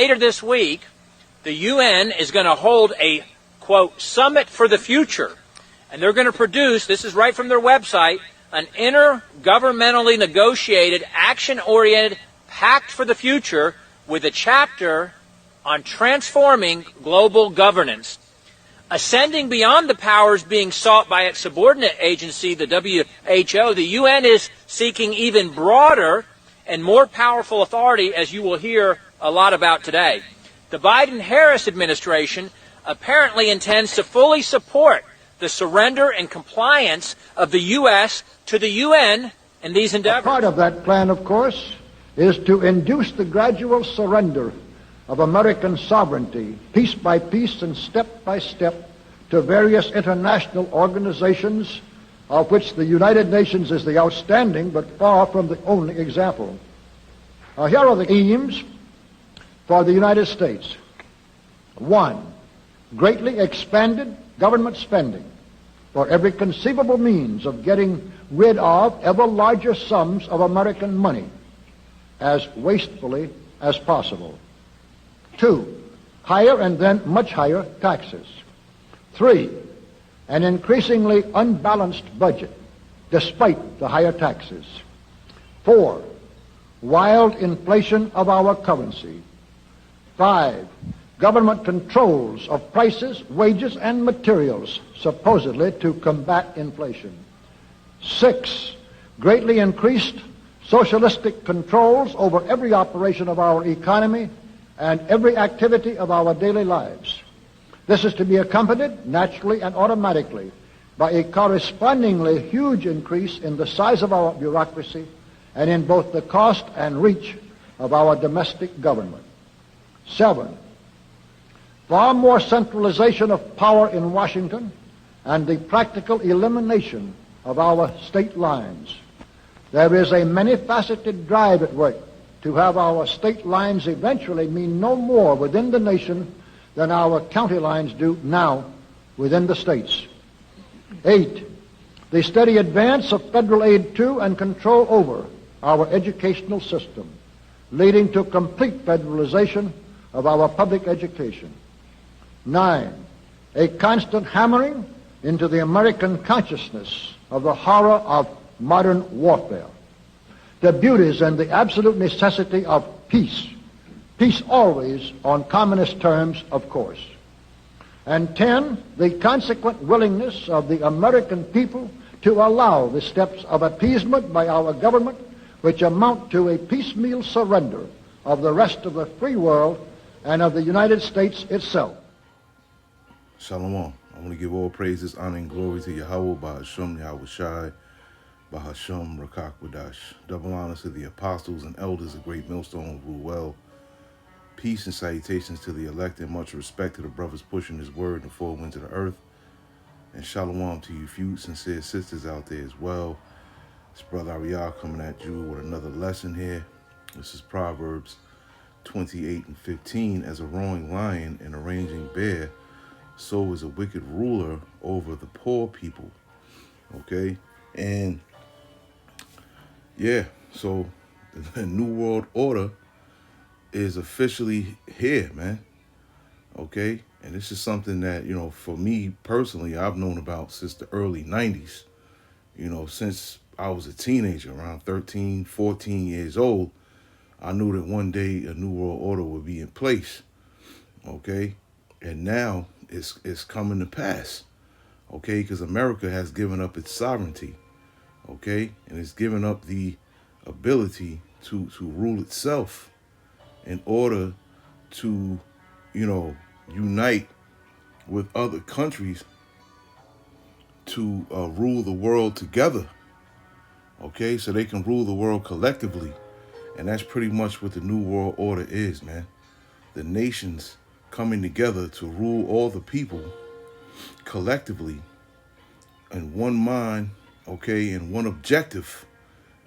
Later this week, the UN is going to hold a, quote, summit for the future. And they're going to produce, this is right from their website, an intergovernmentally negotiated, action-oriented pact for the future with a chapter on transforming global governance. Ascending beyond the powers being sought by its subordinate agency, the WHO, the UN is seeking even broader and more powerful authority, as you will hear a lot about today. The Biden-Harris administration apparently intends to fully support the surrender and compliance of the U.S. to the UN in these endeavors. Part of that plan, of course, is to induce the gradual surrender of American sovereignty, piece by piece and step by step, to various international organizations, of which the United Nations is the outstanding but far from the only example. Here are the aims for the United States. 1, greatly expanded government spending for every conceivable means of getting rid of ever larger sums of American money as wastefully as possible. 2, higher and then much higher taxes. 3, an increasingly unbalanced budget despite the higher taxes. 4, wild inflation of our currency. 5, government controls of prices, wages, and materials, supposedly to combat inflation. 6, greatly increased socialistic controls over every operation of our economy and every activity of our daily lives. This is to be accompanied, naturally and automatically, by a correspondingly huge increase in the size of our bureaucracy and in both the cost and reach of our domestic government. 7, far more centralization of power in Washington and the practical elimination of our state lines. There is a many-faceted drive at work to have our state lines eventually mean no more within the nation than our county lines do now within the states. 8, the steady advance of federal aid to and control over our educational system, leading to complete federalization of our public education. 9, a constant hammering into the American consciousness of the horror of modern warfare, the beauties and the absolute necessity of peace. Peace always on communist terms, of course. And 10, the consequent willingness of the American people to allow the steps of appeasement by our government which amount to a piecemeal surrender of the rest of the free world and of the United States itself. Shalom. I want to give all praises, honor, and glory to Yahweh, Bahasham, Yahweh Shai, Bahasham, Rakak Wadash. Double honor to the apostles and elders of Great Millstone who rule well. Peace and salutations to the elect, and much respect to the brothers pushing his word in the four winds of the earth. And shalom to you few sincere sisters out there as well. It's Brother Ariel coming at you with another lesson here. This is Proverbs 28:15. As a roaring lion and a raging bear, so is a wicked ruler over the poor people. Okay? And yeah, so the New World Order is officially here, man. Okay? And this is something that, for me personally, I've known about since the early 90s. Since I was a teenager, around 13, 14 years old, I knew that one day a New World Order would be in place. Okay? And now it's coming to pass. Okay? Because America has given up its sovereignty. Okay? And it's given up the ability to rule itself in order to, unite with other countries to rule the world together. Okay, so they can rule the world collectively. And that's pretty much what the New World Order is, man. The nations coming together to rule all the people collectively in one mind, okay, and one objective,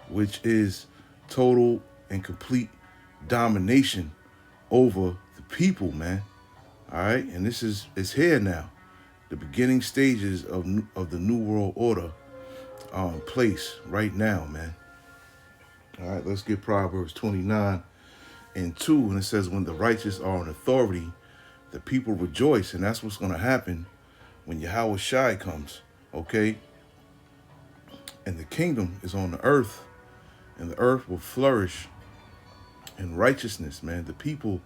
which is total and complete domination over the people, man. All right, and it's here now. The beginning stages of the New World Order are in place right now, man. All right, let's get Proverbs 29 and 2, and it says, when the righteous are in authority, the people rejoice. And that's what's going to happen when Yahweh Shai comes, okay? And the kingdom is on the earth, and the earth will flourish in righteousness, man. The people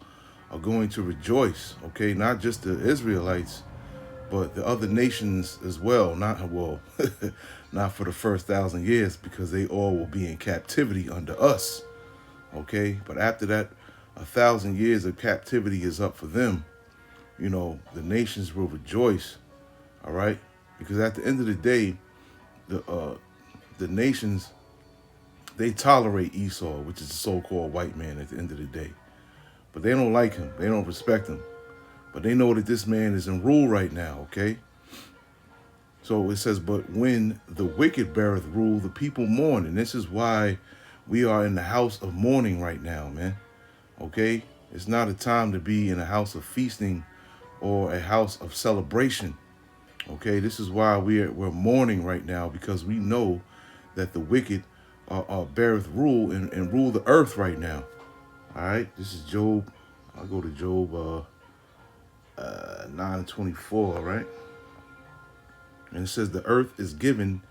are going to rejoice, okay? Not just the Israelites, but the other nations as well. Not not for the first 1,000 years, because they all will be in captivity under us, okay? But after that, 1,000 years of captivity is up for them. You know, the nations will rejoice, all right? Because at the end of the day, the nations, they tolerate Esau, which is the so-called white man at the end of the day. But they don't like him. They don't respect him. But they know that this man is in rule right now, okay? So it says, but when the wicked beareth rule, the people mourn. And this is why we are in the house of mourning right now, man. Okay? It's not a time to be in a house of feasting or a house of celebration. Okay? This is why we're mourning right now, because we know that the wicked beareth rule and rule the earth right now. All right? This is Job. I'll go to Job 9:24, right? And it says the earth is given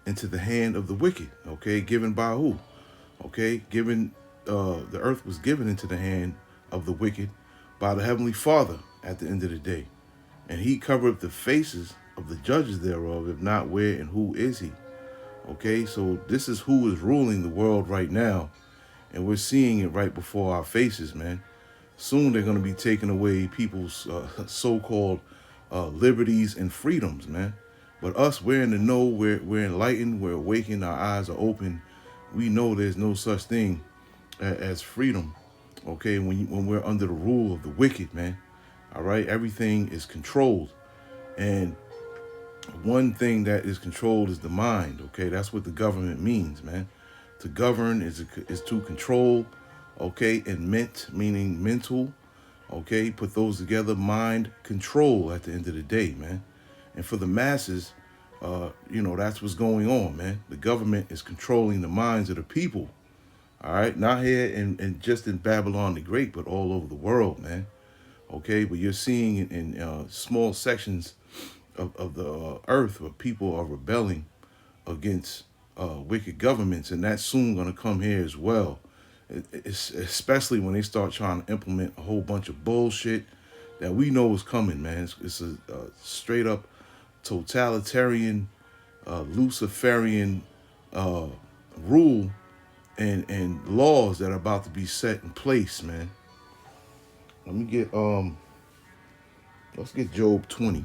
into the hand of the wicked. Okay, given by who? Okay, given the earth was given into the hand of the wicked by the Heavenly Father at the end of the day. And he covered the faces of the judges thereof, if not, where and who is he? Okay, so this is who is ruling the world right now. And we're seeing it right before our faces, man. Soon they're going to be taking away people's so-called liberties and freedoms, man. But us, we're in the know, we're enlightened, we're awakened, our eyes are open. We know there's no such thing as freedom, okay, when we're under the rule of the wicked, man. All right, everything is controlled. And one thing that is controlled is the mind, okay? That's what the government means, man. To govern is to control, okay? And meaning mental, okay? Put those together, mind, control at the end of the day, man. And for the masses, you know, that's what's going on, man. The government is controlling the minds of the people, all right? Not here and just in Babylon the Great, but all over the world, man. Okay, but you're seeing in small sections of the earth where people are rebelling against wicked governments, and that's soon going to come here as well. It's especially when they start trying to implement a whole bunch of bullshit that we know is coming, man. It's a straight up totalitarian, Luciferian rule and laws that are about to be set in place, man. Let me get let's get Job 20.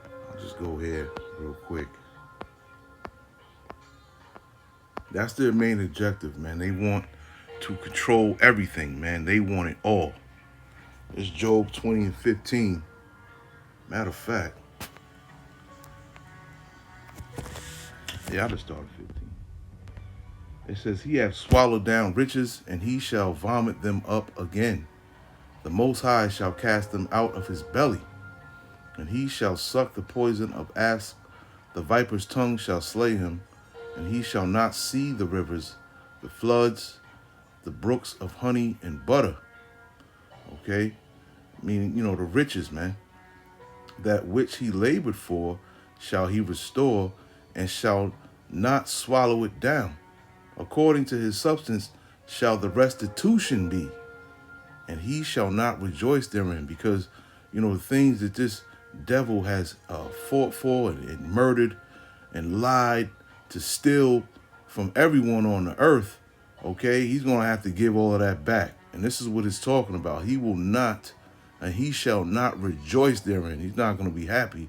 I'll just go here real quick. That's their main objective, man. They want to control everything, man. They want it all. It's Job 20 and 15. Matter of fact, yeah, I just started 15. It says, he hath swallowed down riches, and he shall vomit them up again. The Most High shall cast them out of his belly, and he shall suck the poison of asp. The viper's tongue shall slay him, and he shall not see the rivers, the floods, the brooks of honey and butter. Okay? Meaning, you know, the riches, man. That which he labored for shall he restore, and shall not swallow it down. According to his substance shall the restitution be, and he shall not rejoice therein. Because, you know, the things that this devil has fought for and murdered and lied to steal from everyone on the earth, okay, he's going to have to give all of that back. And this is what it's talking about. He will not, and he shall not rejoice therein. He's not going to be happy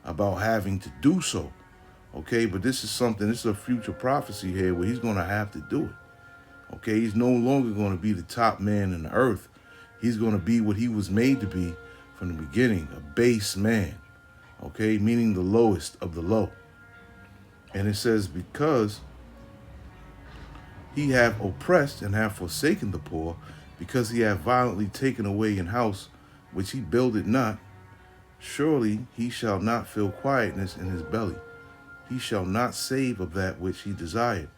about having to do so. Okay, but this is something, this is a future prophecy here where he's going to have to do it. Okay, he's no longer going to be the top man in the earth. He's going to be what he was made to be from the beginning, a base man. Okay, meaning the lowest of the low. And it says, because he hath oppressed and hath forsaken the poor, because he hath violently taken away an house which he builded not, surely he shall not feel quietness in his belly. He shall not save of that which he desired.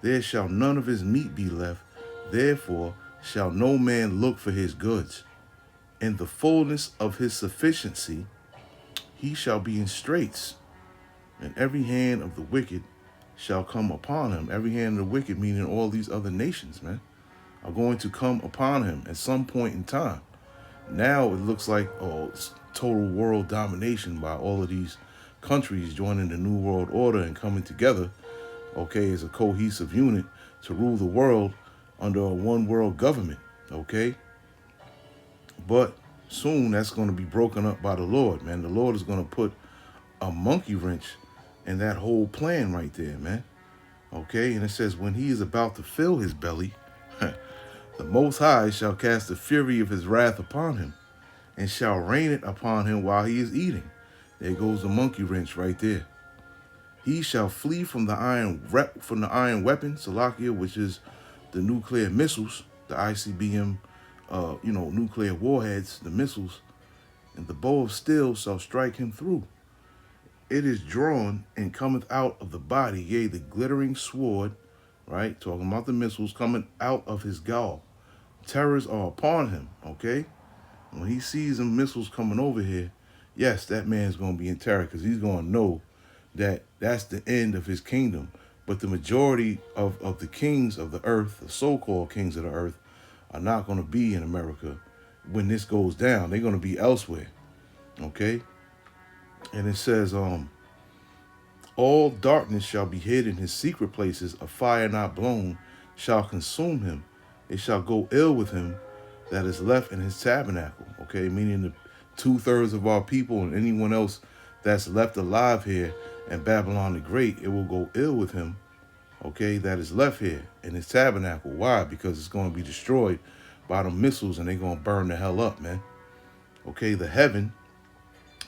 There shall none of his meat be left. Therefore shall no man look for his goods. In the fullness of his sufficiency he shall be in straits, and every hand of the wicked shall come upon him. Every hand of the wicked, meaning all these other nations, man, are going to come upon him at some point in time. Now it looks like it's total world domination by all of these countries joining the New World Order and coming together, okay, as a cohesive unit to rule the world under a one world government, okay? But soon that's going to be broken up by the Lord, man. The Lord is going to put a monkey wrench in that whole plan right there, man. Okay, and it says, when he is about to fill his belly, the Most High shall cast the fury of his wrath upon him, and shall rain it upon him while he is eating. There goes the monkey wrench right there. He shall flee from the iron weapon, Salakia, which is the nuclear missiles, the ICBM, nuclear warheads, the missiles, and the bow of steel shall strike him through. It is drawn and cometh out of the body, yea, the glittering sword, right? Talking about the missiles coming out of his gall. Terrors are upon him, okay? When he sees them missiles coming over here, yes, that man's going to be in terror because he's going to know that that's the end of his kingdom. But the majority of the kings of the earth, the so-called kings of the earth, are not going to be in America when this goes down. They're going to be elsewhere, okay? And it says, all darkness shall be hid in his secret places, a fire not blown shall consume him. It shall go ill with him that is left in his tabernacle, okay? Meaning the 2/3 of our people and anyone else that's left alive here in Babylon the Great, it will go ill with him, okay, that is left here in his tabernacle. Why? Because it's going to be destroyed by the missiles and they're going to burn the hell up, man. Okay, the heaven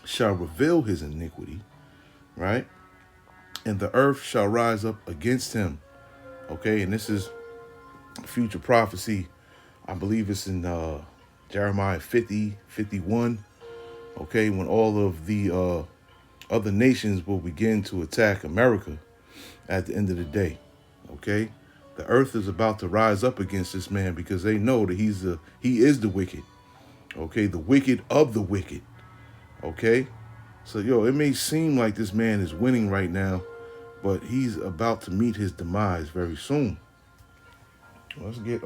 shall reveal his iniquity, right? And the earth shall rise up against him. Okay, and this is future prophecy. I believe it's in Jeremiah 50:51. Okay, when all of the other nations will begin to attack America at the end of the day. Okay, the earth is about to rise up against this man because they know that he is the wicked. Okay, the wicked of the wicked. Okay, so it may seem like this man is winning right now, but he's about to meet his demise very soon. Let's get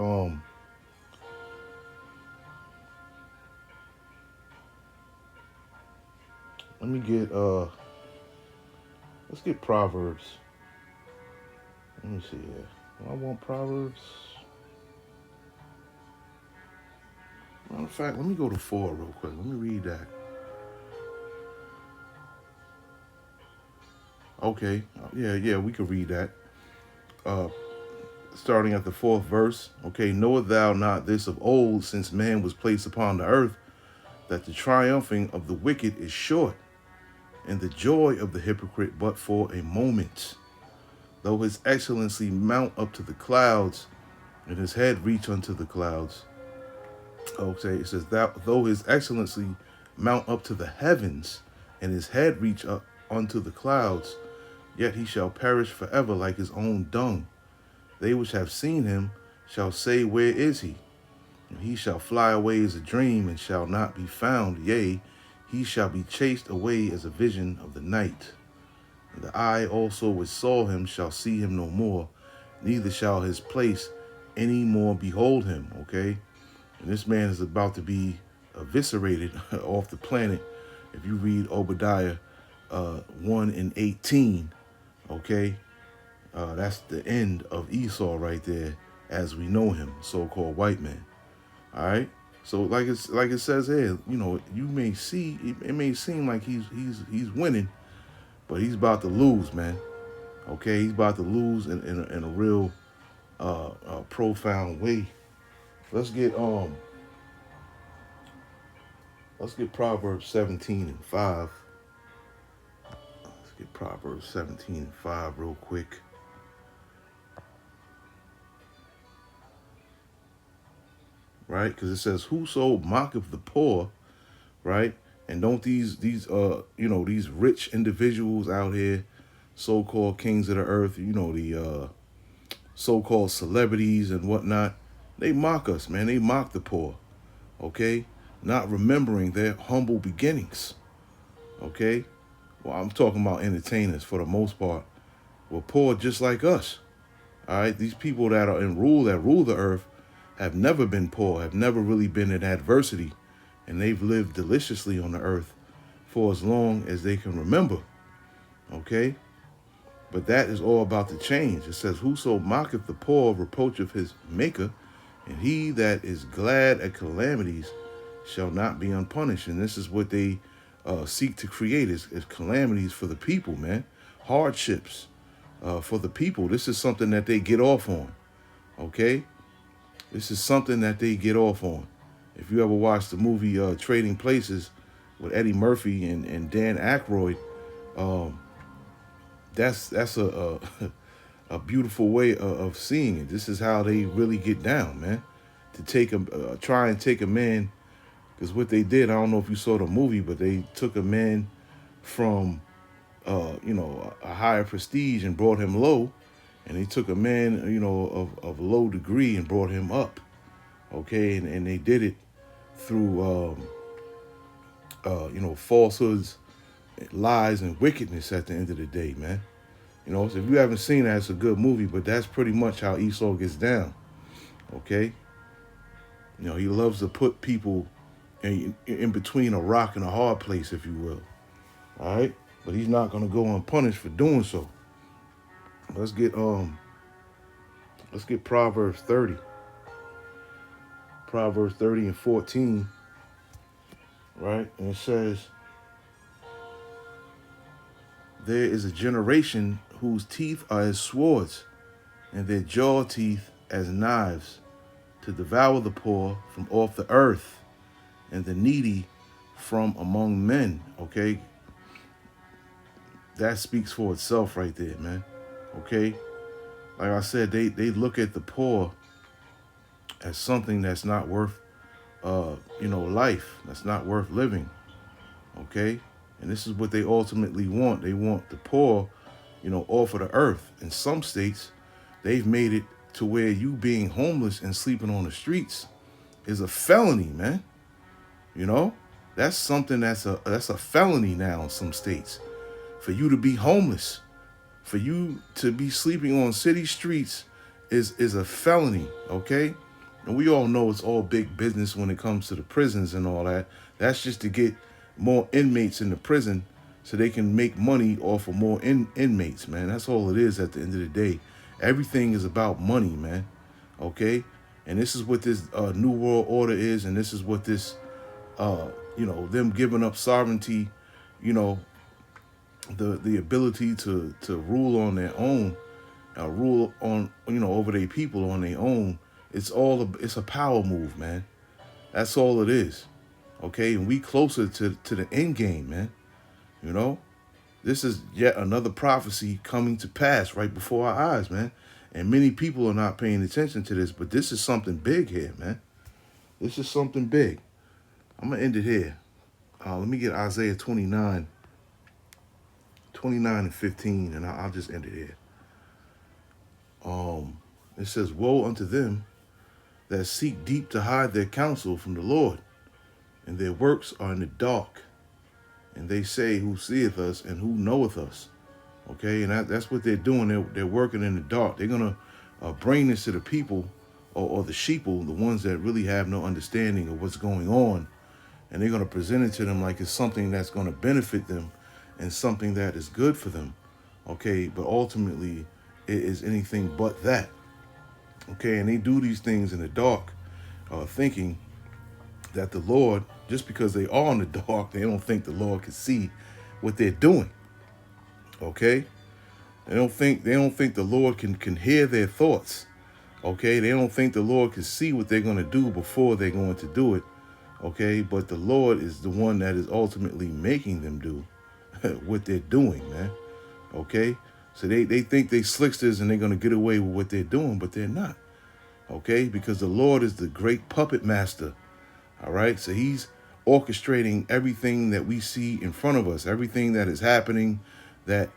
let's get Proverbs. Let me see here. I want Proverbs. Matter of fact, let me go to 4 real quick. Let me read that. Okay, yeah, we can read that. Starting at the 4th verse. Okay, knowest thou not this of old, since man was placed upon the earth, that the triumphing of the wicked is short, and the joy of the hypocrite but for a moment. Though his excellency mount up to the clouds, and his head reach unto the clouds. Okay, it says, though his excellency mount up to the heavens, and his head reach up unto the clouds, yet he shall perish forever like his own dung. They which have seen him shall say, where is he? And he shall fly away as a dream, and shall not be found. Yea, he shall be chased away as a vision of the night. And the eye also which saw him shall see him no more, neither shall his place any more behold him. Okay, and this man is about to be eviscerated off the planet. If you read Obadiah 1:18, okay, that's the end of Esau right there, as we know him, so-called white man. All right, so like it says here, you may see it may seem like he's winning, but he's about to lose, man. Okay, he's about to lose in a real profound way. Let's get Proverbs 17:5. Let's get Proverbs 17:5 real quick. Right, because it says, whoso mocketh the poor, right? And don't these rich individuals out here, so-called kings of the earth, the so-called celebrities and whatnot, They mock us, man. They mock the poor, okay? Not remembering their humble beginnings, okay? Well, I'm talking about entertainers for the most part. Were poor just like us, all right? These people that are in rule, that rule the earth, have never been poor, have never really been in adversity, and they've lived deliciously on the earth for as long as they can remember, okay? But that is all about to change. It says, whoso mocketh the poor reproacheth his maker, and he that is glad at calamities shall not be unpunished. And this is what they seek to create is calamities for the people, man. Hardships for the people. This is something that they get off on, okay? This is something that they get off on. If you ever watched the movie Trading Places with Eddie Murphy and Dan Aykroyd, that's a a beautiful way of seeing it. This is how they really get down, man. To take a try and take a man, because what they did, I don't know if you saw the movie, but they took a man from a higher prestige and brought him low, and they took a man of low degree and brought him up, okay, and they did it through falsehoods, lies, and wickedness at the end of the day, man. So if you haven't seen that, it's a good movie, but that's pretty much how Esau gets down, okay? He loves to put people in between a rock and a hard place, if you will, all right? But he's not going to go unpunished for doing so. Let's get Proverbs 30. Proverbs 30 and 14, right? And it says, there is a generation whose teeth are as swords, and their jaw teeth as knives, to devour the poor from off the earth, and the needy from among men. Okay? That speaks for itself right there, man. Okay? Like I said, they look at the poor as something that's not worth life. That's not worth living. Okay? And this is what they ultimately want. They want the poor, off of the earth. In some states, they've made it to where you being homeless and sleeping on the streets is a felony, man. That's something that's a felony now in some states. For you to be homeless, for you to be sleeping on city streets is a felony, okay? And we all know it's all big business when it comes to the prisons and all that. That's just to get more inmates in the prison so they can make money off of more inmates, man. That's all it is at the end of the day. Everything is about money, man, okay? And this is what this New World Order is, and this is what this, them giving up sovereignty, the ability to rule on their own, rule on, over their people on their own. It's a power move, man. That's all it is. Okay, and we closer to the end game, man. This is yet another prophecy coming to pass right before our eyes, man. And many people are not paying attention to this, but this is something big here, man. This is something big. I'm going to end it here. Let me get Isaiah 29 and 15, and I'll just end it here. It says, woe unto them that seek deep to hide their counsel from the Lord, and their works are in the dark. And they say, who seeth us and who knoweth us? Okay, and that's what they're doing. They're working in the dark. They're going to bring this to the people or the sheeple, the ones that really have no understanding of what's going on. And they're going to present it to them like it's something that's going to benefit them and something that is good for them. Okay, but ultimately it is anything but that. Okay, and they do these things in the dark, thinking that the Lord, just because they are in the dark, they don't think the Lord can see what they're doing. Okay? They don't think the Lord can hear their thoughts. Okay? They don't think the Lord can see what they're going to do before they're going to do it. Okay? But the Lord is the one that is ultimately making them do what they're doing, man. Okay? So they think they slicksters and they're going to get away with what they're doing, but they're not. Okay? Because the Lord is the great puppet master. All right? So he's orchestrating everything that we see in front of us, everything that is happening, that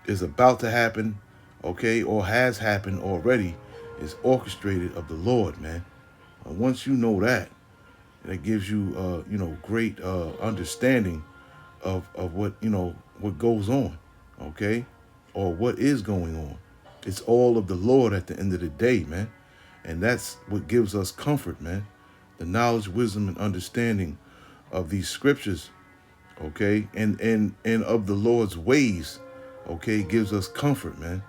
is about to happen, okay, or has happened already, is orchestrated of the Lord, man. Once you know that, that gives you, great understanding of what, what goes on, okay? Or what is going on. It's all of the Lord at the end of the day, man. And that's what gives us comfort, man. The knowledge, wisdom, and understanding of these scriptures, okay? And of the Lord's ways, okay, gives us comfort, man,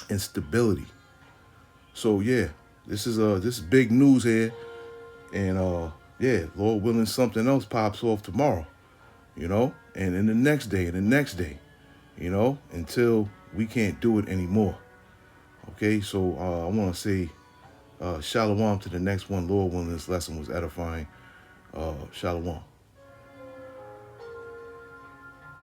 and stability. So yeah, this is big news here. And yeah, Lord willing, something else pops off tomorrow, and in the next day, and the next day, until we can't do it anymore. Okay, so I want to say shalom to the next one. Lord willing, this lesson was edifying. Shalom.